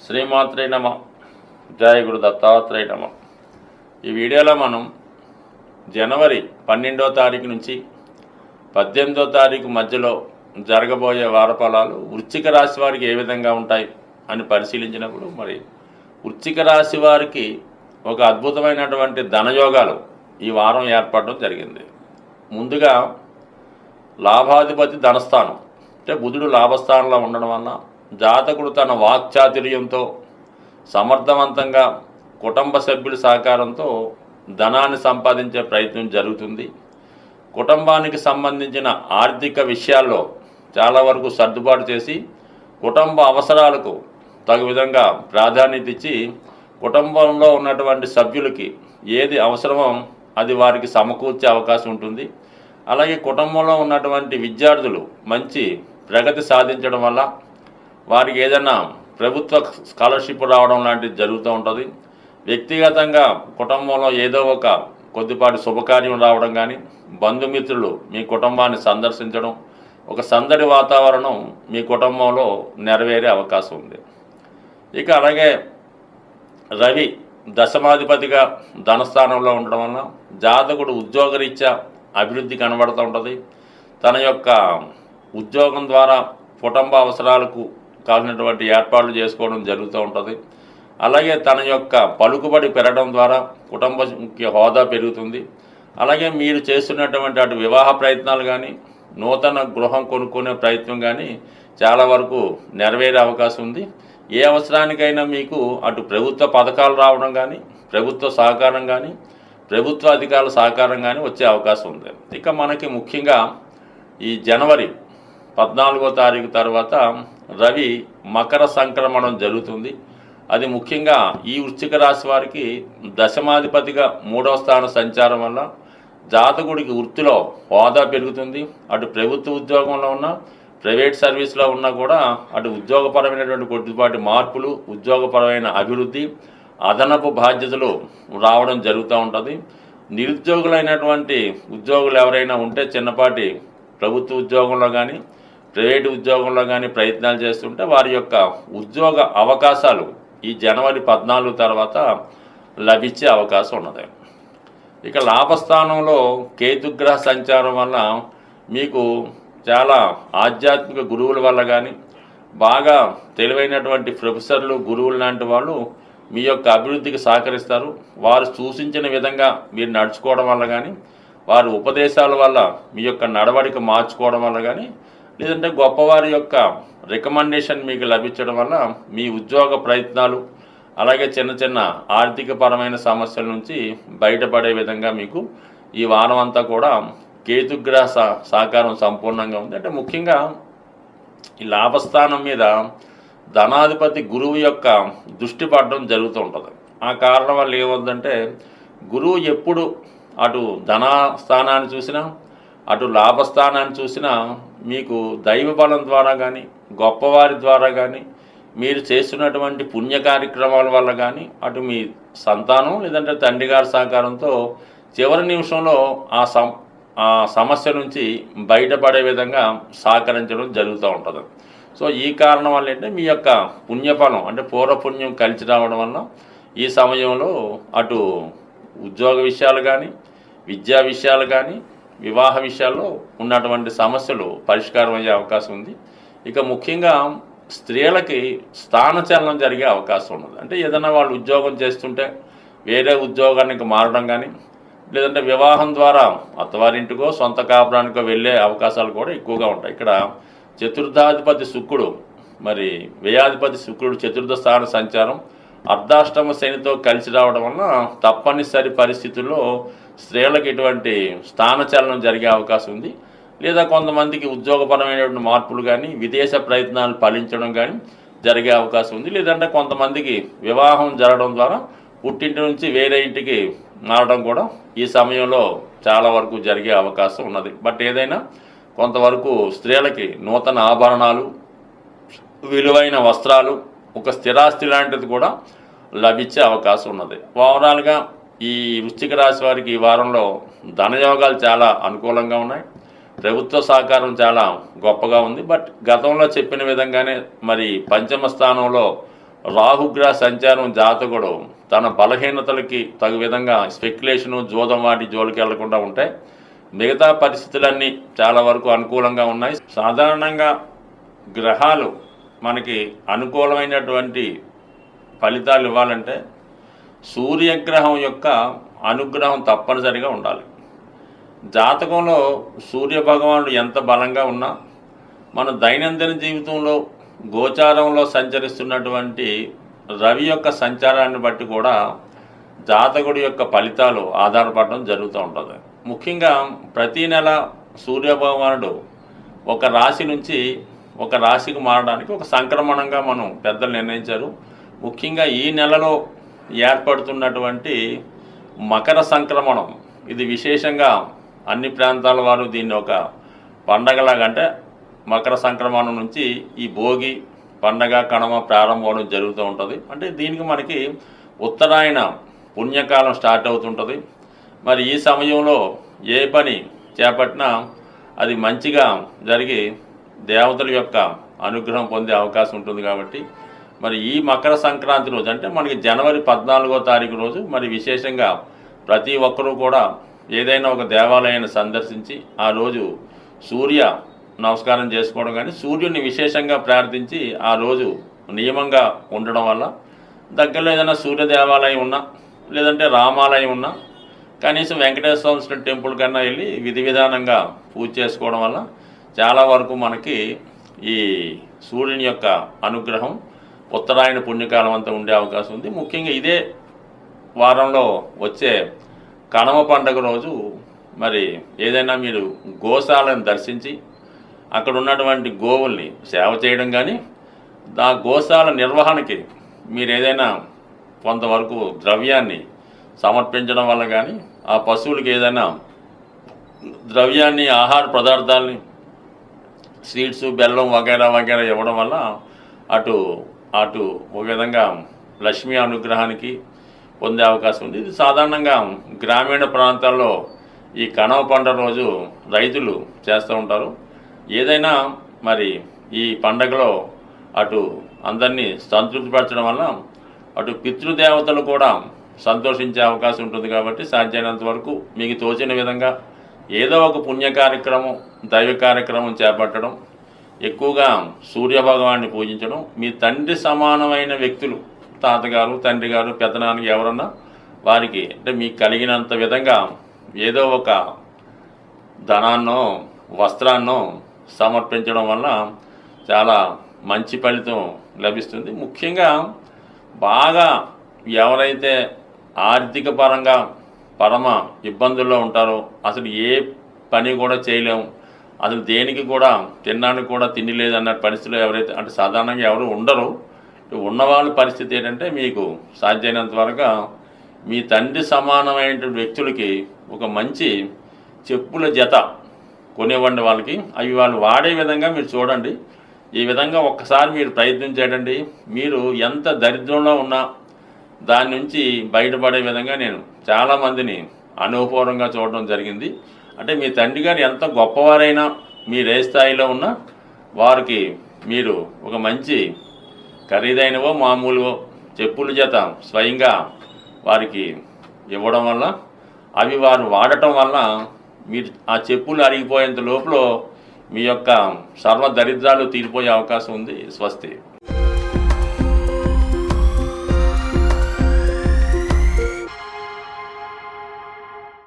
శ్రీమాత్రే నమ. జయ గురు దత్తాత్రేయ నమ. ఈ వీడియోలో మనం జనవరి 12వ తారీఖు నుంచి 18వ తారీఖు మధ్యలో జరగబోయే వారఫలాలు వృశ్చిక రాశి వారికి ఏ విధంగా ఉంటాయి అని పరిశీలించినప్పుడు వృశ్చిక రాశి వారికి ఒక అద్భుతమైనటువంటి ధనయోగాలు ఈ వారం ఏర్పడడం జరిగింది. ముందుగా లాభాధిపతి ధనస్థానం అంటే బుధుడు లాభస్థానంలో ఉండడం వల్ల జాతకుడు తన వాక్చాతుర్యంతో సమర్థవంతంగా కుటుంబ సభ్యుల సహకారంతో ధనాన్ని సంపాదించే ప్రయత్నం జరుగుతుంది. కుటుంబానికి సంబంధించిన ఆర్థిక విషయాల్లో చాలా వరకు సర్దుబాటు చేసి కుటుంబ అవసరాలకు తగు విధంగా ప్రాధాన్యత ఇచ్చి కుటుంబంలో ఉన్నటువంటి సభ్యులకి ఏది అవసరమో అది వారికి సమకూర్చే అవకాశం ఉంటుంది. అలాగే కుటుంబంలో ఉన్నటువంటి విద్యార్థులు మంచి ప్రగతి సాధించడం వల్ల వారికి ఏదైనా ప్రభుత్వ స్కాలర్షిప్ రావడం లాంటిది జరుగుతూ ఉంటుంది. వ్యక్తిగతంగా కుటుంబంలో ఏదో ఒక కొద్దిపాటి శుభకార్యం రావడం కానీ, బంధుమిత్రులు మీ కుటుంబాన్ని సందర్శించడం, ఒక సందడి వాతావరణం మీ కుటుంబంలో నెరవేరే అవకాశం ఉంది. ఇక అలాగే రవి దశమాధిపతిగా ధనస్థానంలో ఉండడం వలన జాతకుడు ఉద్యోగరీత్యా అభివృద్ధి కనబడుతూ ఉంటుంది. తన యొక్క ఉద్యోగం ద్వారా కుటుంబ అవసరాలకు కావాల్సినటువంటి ఏర్పాట్లు చేసుకోవడం జరుగుతూ ఉంటుంది. అలాగే తన యొక్క పలుకుబడి పెరగడం ద్వారా కుటుంబ హోదా పెరుగుతుంది. అలాగే మీరు చేస్తున్నటువంటి అటు వివాహ ప్రయత్నాలు కానీ, నూతన గృహం కొనుక్కునే ప్రయత్నం కానీ చాలా వరకు నెరవేరే అవకాశం ఉంది. ఏ అవసరానికైనా మీకు అటు ప్రభుత్వ పథకాలు రావడం కానీ, ప్రభుత్వ సహకారం కానీ, ప్రభుత్వ అధికారుల సహకారం కానీ వచ్చే అవకాశం ఉంది. ఇక మనకి ముఖ్యంగా ఈ జనవరి 14వ తారీఖు తర్వాత రవి మకర సంక్రమణం జరుగుతుంది. అది ముఖ్యంగా ఈ వృశ్చిక రాశి వారికి దశమాధిపతిగా 3వ స్థాన సంచారం వల్ల జాతకుడికి వృత్తిలో హోదా పెరుగుతుంది. అటు ప్రభుత్వ ఉద్యోగంలో ఉన్న, ప్రైవేట్ సర్వీస్లో ఉన్నా కూడా అటు ఉద్యోగపరమైనటువంటి కొద్దిపాటి మార్పులు, ఉద్యోగపరమైన అభివృద్ధి, అదనపు బాధ్యతలు రావడం జరుగుతూ ఉంటుంది. నిరుద్యోగులైనటువంటి ఉద్యోగులు ఎవరైనా ఉంటే చిన్నపాటి ప్రభుత్వ ఉద్యోగంలో కానీ, ప్రైవేటు ఉద్యోగంలో కానీ ప్రయత్నాలు చేస్తుంటే వారి యొక్క ఉద్యోగ అవకాశాలు ఈ జనవరి 14 తర్వాత లభించే అవకాశం ఉన్నది. ఇక లాభస్థానంలో కేతుగ్రహ సంచారం వల్ల మీకు చాలా ఆధ్యాత్మిక గురువుల వల్ల కానీ, బాగా తెలివైనటువంటి ప్రొఫెసర్లు, గురువులు లాంటి వాళ్ళు మీ యొక్క అభివృద్ధికి సహకరిస్తారు. వారు సూచించిన విధంగా మీరు నడుచుకోవడం వల్ల కానీ, వారి ఉపదేశాల వల్ల మీ యొక్క నడవడిక మార్చుకోవడం వల్ల కానీ, లేదంటే గొప్పవారి యొక్క రికమెండేషన్ మీకు లభించడం వల్ల మీ ఉద్యోగ ప్రయత్నాలు, అలాగే చిన్న చిన్న ఆర్థిక పరమైన సమస్యల నుంచి బయటపడే విధంగా మీకు ఈ వారం అంతా కూడా కేతుగ్రహ సహకారం సంపూర్ణంగా ఉంది. అంటే ముఖ్యంగా ఈ లాభస్థానం మీద ధనాధిపతి గురువు యొక్క దృష్టి పడడం జరుగుతూ ఉంటుంది. ఆ కారణం వల్ల ఏమవుతుందంటే గురువు ఎప్పుడు అటు ధనస్థానాన్ని చూసినా, అటు లాభస్థానాన్ని చూసినా మీకు దైవ బలం ద్వారా కానీ, గొప్పవారి ద్వారా కానీ, మీరు చేస్తున్నటువంటి పుణ్య కార్యక్రమాల వల్ల కానీ, అటు మీ సంతానం లేదంటే తండ్రి గారి సహకారంతో చివరి నిమిషంలో ఆ సమస్య నుంచి బయటపడే విధంగా సహకరించడం జరుగుతూ ఉంటుంది. సో ఈ కారణం వల్ల ఏంటంటే మీ యొక్క పుణ్యఫలం అంటే పూర్వపుణ్యం కలిసి రావడం వల్ల ఈ సమయంలో అటు ఉద్యోగ విషయాలు కానీ, విద్యా విషయాలు కానీ, వివాహ విషయాల్లో ఉన్నటువంటి సమస్యలు పరిష్కారం అయ్యే అవకాశం ఉంది. ఇక ముఖ్యంగా స్త్రీలకి స్థానచలనం జరిగే అవకాశం ఉన్నది. అంటే ఏదైనా వాళ్ళు ఉద్యోగం చేస్తుంటే వేరే ఉద్యోగానికి మారడం కానీ, లేదంటే వివాహం ద్వారా అత్తవారింటికో సొంత కాపురానికో వెళ్ళే అవకాశాలు కూడా ఎక్కువగా ఉంటాయి. ఇక్కడ చతుర్థాధిపతి శుక్రుడు, వ్యయాధిపతి శుక్రుడు చతుర్థ స్థాన సంచారం అర్ధాష్టమ శనితో కలిసి రావడం వలన తప్పనిసరి పరిస్థితుల్లో స్త్రీలకు ఇటువంటి స్థానచలనం జరిగే అవకాశం ఉంది. లేదా కొంతమందికి ఉద్యోగపరమైనటువంటి మార్పులు కానీ, విదేశ ప్రయత్నాలు ఫలించడం కానీ జరిగే అవకాశం ఉంది. లేదంటే కొంతమందికి వివాహం జరగడం ద్వారా పుట్టింటి నుంచి వేరే ఇంటికి మారడం కూడా ఈ సమయంలో చాలా వరకు జరిగే అవకాశం ఉన్నది. బట్ ఏదైనా కొంతవరకు స్త్రీలకి నూతన ఆభరణాలు, విలువైన వస్త్రాలు, ఒక స్థిరాస్తి లాంటిది కూడా లభించే అవకాశం ఉన్నది. ఓవరాల్గా ఈ వృశ్చిక రాశి వారికి ఈ వారంలో ధనయోగాలు చాలా అనుకూలంగా ఉన్నాయి. ప్రభుత్వ సహకారం చాలా గొప్పగా ఉంది. బట్ గతంలో చెప్పిన విధంగానే పంచమ స్థానంలో రాహుగ్రహ సంచారం జాతకుడు తన బలహీనతలకి తగు విధంగా స్పెక్యులేషను జోదం వాటి జోలికి వెళ్లకుండా ఉంటే మిగతా పరిస్థితులన్నీ చాలా వరకు అనుకూలంగా ఉన్నాయి. సాధారణంగా గ్రహాలు మనకి అనుకూలమైనటువంటి ఫలితాలు ఇవ్వాలంటే సూర్యగ్రహం యొక్క అనుగ్రహం తప్పనిసరిగా ఉండాలి. జాతకంలో సూర్యభగవానుడు ఎంత బలంగా ఉన్నా మన దైనందిన జీవితంలో గోచారంలో సంచరిస్తున్నటువంటి రవి యొక్క సంచారాన్ని బట్టి కూడా జాతకుడి యొక్క ఫలితాలు ఆధారపడడం జరుగుతూ ఉంటుంది. ముఖ్యంగా ప్రతీ నెల సూర్యభగవానుడు ఒక రాశి నుంచి ఒక రాశికి మారడానికి ఒక సంక్రమణంగా మనం పెద్దలు నిర్ణయించారు. ముఖ్యంగా ఈ నెలలో ఏర్పడుతున్నటువంటి మకర సంక్రమణం ఇది విశేషంగా అన్ని ప్రాంతాల వారు దీన్ని ఒక పండగలాగా, అంటే మకర సంక్రమణం నుంచి ఈ భోగి పండగ కనుమ ప్రారంభం జరుగుతూ ఉంటుంది. అంటే దీనికి మనకి ఉత్తరాయణ పుణ్యకాలం స్టార్ట్ అవుతుంటుంది. మరి ఈ సమయంలో ఏ పని చేపట్టినా అది మంచిగా జరిగి దేవతల యొక్క అనుగ్రహం పొందే అవకాశం ఉంటుంది. కాబట్టి మరి ఈ మకర సంక్రాంతి రోజు అంటే మనకి జనవరి 14వ తారీఖు రోజు మరి విశేషంగా ప్రతి ఒక్కరూ కూడా ఏదైనా ఒక దేవాలయాన్ని సందర్శించి ఆ రోజు సూర్య నమస్కారం చేసుకోవడం కానీ సూర్యుని విశేషంగా ప్రార్థించి ఆ రోజు నియమంగా ఉండడం వల్ల దగ్గరలో ఏదైనా సూర్య దేవాలయం ఉన్నా లేదంటే రామాలయం ఉన్నా కనీసం వెంకటేశ్వర స్వామి టెంపుల్ కన్నా వెళ్ళి విధి విధానంగా పూజ చేసుకోవడం వల్ల చాలా వరకు మనకి ఈ సూర్యుని యొక్క అనుగ్రహం ఉత్తరాయణ పుణ్యకాలం అంతా ఉండే అవకాశం ఉంది. ముఖ్యంగా ఇదే వారంలో వచ్చే కనుమ పండుగ రోజు మరి ఏదైనా మీరు గోశాలను దర్శించి అక్కడ ఉన్నటువంటి గోవుల్ని సేవ చేయడం కానీ ఆ గోశాల నిర్వహణకి మీరు ఏదైనా కొంతవరకు ద్రవ్యాన్ని సమర్పించడం వల్ల కానీ ఆ పశువులకి ఏదైనా ద్రవ్యాన్ని ఆహార పదార్థాలని స్వీట్స్ బెల్లం వగైరా వగైరా ఇవ్వడం వల్ల అటు ఒక విధంగా లక్ష్మీ అనుగ్రహానికి పొందే అవకాశం ఉంది. ఇది సాధారణంగా గ్రామీణ ప్రాంతాల్లో ఈ కనుమ పండుగ రోజు రైతులు చేస్తూ ఉంటారు. ఏదైనా మరి ఈ పండగలో అటు అందరినీ సంతృప్తిపరచడం వల్ల అటు పితృదేవతలు కూడా సంతోషించే అవకాశం ఉంటుంది. కాబట్టి సాధ్యమైనంత వరకు మీకు తోచిన విధంగా ఏదో ఒక పుణ్య కార్యక్రమం దైవ కార్యక్రమం చేపట్టడం, ఎక్కువగా సూర్యభగవాన్ని పూజించడం, మీ తండ్రి సమానమైన వ్యక్తులు తాతగారు తండ్రి గారు పెద్దనాన్నకి ఎవరన్నా వారికి అంటే మీకు కలిగినంత విధంగా ఏదో ఒక ధనాన్నో వస్త్రాన్నో సమర్పించడం వల్ల చాలా మంచి ఫలితం లభిస్తుంది. ముఖ్యంగా బాగా ఎవరైతే ఆర్థిక పరంగా పరమ ఇబ్బందుల్లో ఉంటారో అసలు ఏ పని కూడా చేయలేము, అసలు దేనికి కూడా తినడానికి కూడా తిండి లేదన్న పరిస్థితిలో ఎవరైతే అంటే సాధారణంగా ఎవరు ఉండరు. ఉన్నవాళ్ళ పరిస్థితి ఏంటంటే మీకు సాధ్యమైనంత వరకు మీ తండ్రి సమానమైన వ్యక్తులకి ఒక మంచి చెప్పుల జత కొనివ్వండి వాళ్ళకి. అవి వాళ్ళు వాడే విధంగా మీరు చూడండి. ఈ విధంగా ఒక్కసారి మీరు ప్రయత్నం చేయండి. మీరు ఎంత దరిద్రంలో ఉన్నా దాని నుంచి బయటపడే విధంగా నేను చాలామందిని అనుభవపూర్వంగా చూడడం జరిగింది. అంటే మీ తండ్రి గారు ఎంత గొప్పవారైనా మీరు ఏ స్థాయిలో ఉన్నా వారికి మీరు ఒక మంచి ఖరీదైనవో మామూలువో చెప్పుల జత స్వయంగా వారికి ఇవ్వడం వల్ల అవి వారు వాడటం వల్ల మీరు ఆ చెప్పులు అరిగిపోయేంత లోపల మీ యొక్క సర్వ దరిద్రాలు తీరిపోయే అవకాశం ఉంది. స్వస్తి.